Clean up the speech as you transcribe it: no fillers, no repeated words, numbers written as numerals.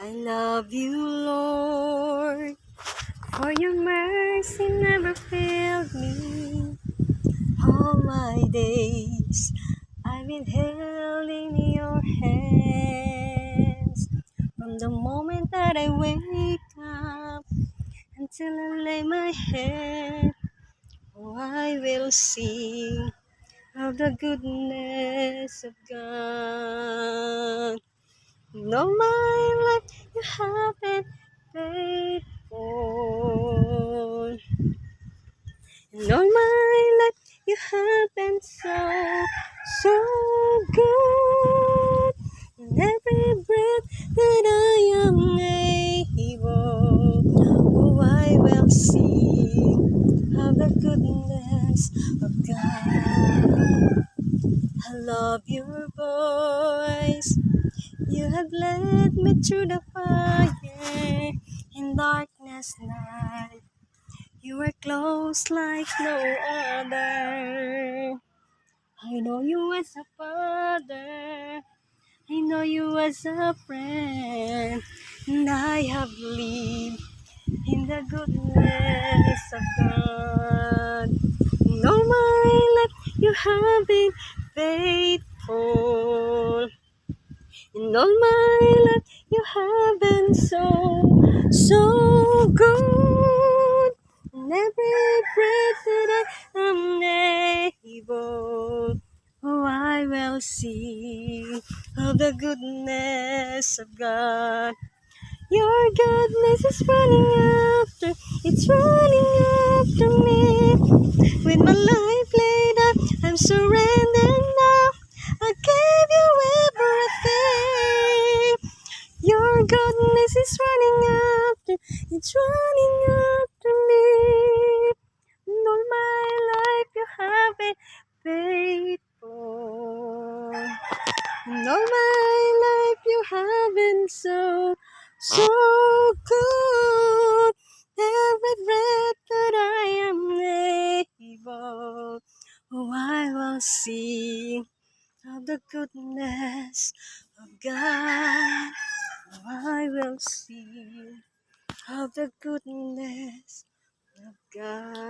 I love you, Lord, for your mercy never failed me. All my days I've been held in your hands. From the moment that I wake up until I lay my head, oh, I will sing of the goodness of God. In all my life you have been faithful. In all my life you have been so good. In every breath that I am able, oh, I will sing of the goodness of God. I love your voice. You have led me through the fire in darkness night. You were close like no other. I know you as a father. I know you as a friend. And I have lived in the goodness of God. In all my life you have been faithful. In all my life you have been so good. In every breath that I am able, oh, I will sing of the goodness of God. Your goodness is it's running after me. With my life laid out, I'm surrendered now. I gave you everything. Your goodness is it's running after me. And all my life you have been faithful. And all my life you have been so good. Every breath that I am able, oh, I will sing of the goodness of God. Oh, I will sing of the goodness of God.